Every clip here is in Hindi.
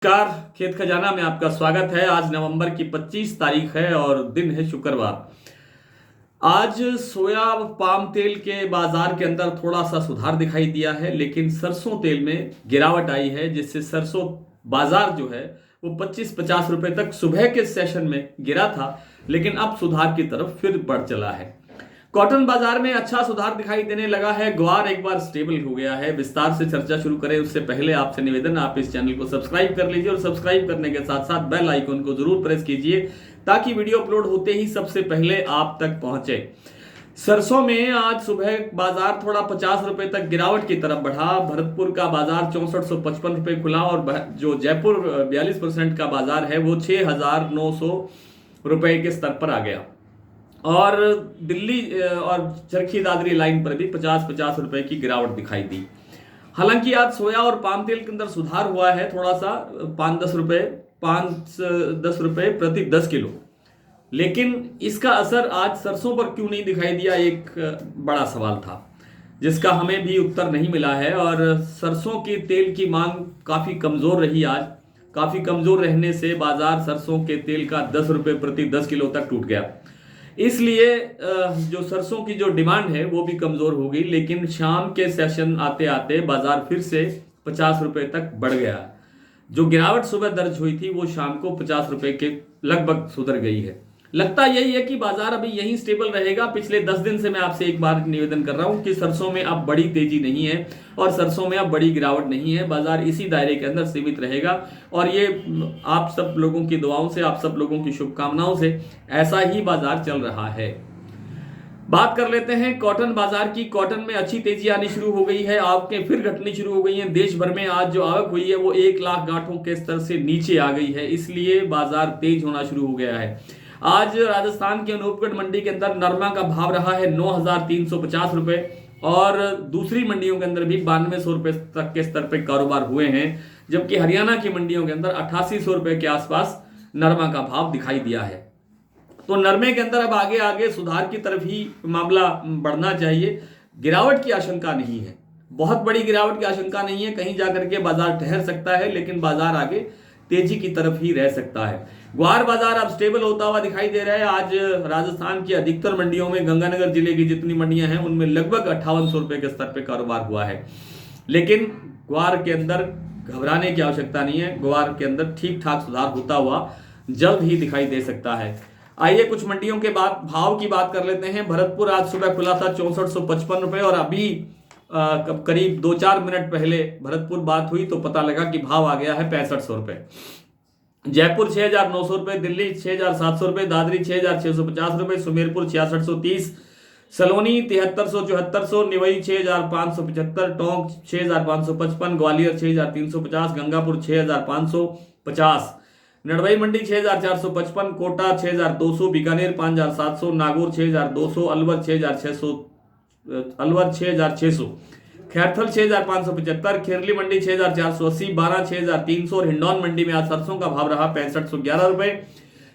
कार खेत खजाना में आपका स्वागत है। आज नवंबर की 25 तारीख है और दिन है शुक्रवार। आज सोया पाम तेल के बाजार के अंदर थोड़ा सा सुधार दिखाई दिया है, लेकिन सरसों तेल में गिरावट आई है, जिससे सरसों बाजार जो है वो 25-50 रुपए तक सुबह के सेशन में गिरा था, लेकिन अब सुधार की तरफ फिर बढ़ चला है। कॉटन बाजार में अच्छा सुधार दिखाई देने लगा है। ग्वार एक बार स्टेबल हो गया है। विस्तार से चर्चा शुरू करें उससे पहले आपसे निवेदन, आप इस चैनल को सब्सक्राइब कर लीजिए और सब्सक्राइब करने के साथ साथ बेल आइकन को जरूर प्रेस कीजिए ताकि वीडियो अपलोड होते ही सबसे पहले आप तक पहुंचे। सरसों में आज सुबह बाजार थोड़ा 50 रुपए तक गिरावट की तरफ बढ़ा। भरतपुर का बाजार 6455 रुपए खुला और जो जयपुर 42% का बाजार है वो 6900 रुपए के स्तर पर आ गया। और दिल्ली और चरखी दादरी लाइन पर भी 50-50 रुपए की गिरावट दिखाई दी। हालांकि आज सोया और पाम तेल के अंदर सुधार हुआ है थोड़ा सा, 5-10 रुपए प्रति 10 किलो, लेकिन इसका असर आज सरसों पर क्यों नहीं दिखाई दिया, एक बड़ा सवाल था जिसका हमें भी उत्तर नहीं मिला है। और सरसों के तेल की मांग काफी कमजोर रही। आज काफी कमजोर रहने से बाजार सरसों के तेल का 10 रुपए प्रति 10 किलो तक टूट गया। इसलिए जो सरसों की जो डिमांड है वो भी कमजोर हो गई, लेकिन शाम के सेशन आते आते बाजार फिर से 50 रुपए तक बढ़ गया। जो गिरावट सुबह दर्ज हुई थी वो शाम को 50 रुपए के लगभग सुधर गई है। लगता यही है कि बाजार अभी यहीं स्टेबल रहेगा। पिछले 10 दिन से मैं आपसे एक बार निवेदन कर रहा हूं कि सरसों में अब बड़ी तेजी नहीं है और सरसों में अब बड़ी गिरावट नहीं है। बाजार इसी दायरे के अंदर सीमित रहेगा और ये आप सब लोगों की दुआओं से, आप सब लोगों की शुभकामनाओं से ऐसा ही बाजार चल रहा है। बात कर लेते हैं कॉटन बाजार की। कॉटन में अच्छी तेजी आनी शुरू हो गई है। आवकें फिर घटनी शुरू हो गई हैं। देश भर में आज जो आवक हुई है वो 1 लाख गांठों के स्तर से नीचे आ गई है, इसलिए बाजार तेज होना शुरू हो गया है। आज राजस्थान के अनूपगढ़ मंडी के अंदर नरमा का भाव रहा है 9350 रुपए और दूसरी मंडियों के अंदर भी 9200 रुपए तक के स्तर पर कारोबार हुए हैं, जबकि हरियाणा की मंडियों के अंदर 8800 रुपए के आसपास नरमा का भाव दिखाई दिया है। तो नरमे के अंदर अब आगे आगे सुधार की तरफ ही मामला बढ़ना चाहिए। गिरावट की आशंका नहीं है, बहुत बड़ी गिरावट की आशंका नहीं है। कहीं जाकर के बाजार ठहर सकता है, लेकिन बाजार आगे तेजी की तरफ ही रह सकता है। ग्वार बाजार अब स्टेबल होता हुआ दिखाई दे रहा है। आज राजस्थान की अधिकतर मंडियों में, गंगानगर जिले की जितनी मंडियां हैं उनमें लगभग 5800 रुपए के स्तर पर कारोबार हुआ है, लेकिन ग्वार के अंदर घबराने की आवश्यकता नहीं है। ग्वार के अंदर ठीक ठाक सुधार होता हुआ जल्द ही दिखाई दे सकता है। आइए कुछ मंडियों के बाद भाव की बात कर लेते हैं। भरतपुर आज सुबह खुला था 6455 रुपए और अभी करीब 2-4 मिनट पहले भरतपुर बात हुई तो पता लगा कि भाव आ गया है 6500 रुपए। जयपुर 6900 रुपए, दिल्ली 6700 रुपए, दादरी 6650 रुपए, सुमेरपुर 6630, सलोनी 7300-7400, निवई 6575, टोंक 6555, ग्वालियर 6350, गंगापुर 6550, नड़वई मंडी 6455, कोटा 6200, बीकानेर 5700, नागौर 6200, अलवर 6600, खैरथल 6575, खेरली मंडी 6480, 12 6300 और हिंडौन मंडी में आज सरसों का भाव रहा 6511 रुपए।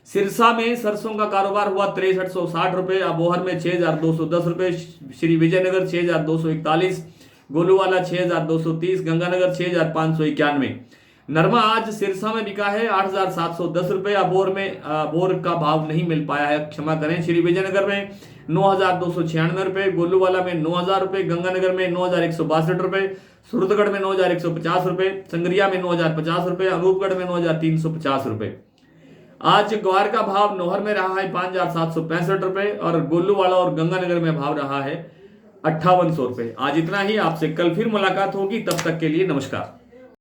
सिरसा में सरसों का कारोबार हुआ 6360 रुपए, अबोहर में 6210 रुपए, श्री विजयनगर 6241, गोलूवाला 6230, गंगानगर 6591। नरमा आज सिरसा में बिका है 8710 रुपए, अबोहर में अबोहर का भाव नहीं मिल पाया है, क्षमा करें। श्री विजयनगर में 9296 रुपए, गोलूवाला में 9000 रुपए, गंगानगर में 9162 रुपए, सूरतगढ़ में 9150 रुपए, संगरिया में 9050 रुपए, अनूपगढ़ में 9350 रुपए। आज ग्वार का भाव नौहर में रहा है 5765 रुपए और गोलूवाला और गंगानगर में भाव रहा है 5800 रुपए। आज इतना ही। आपसे कल फिर मुलाकात होगी, तब तक के लिए नमस्कार।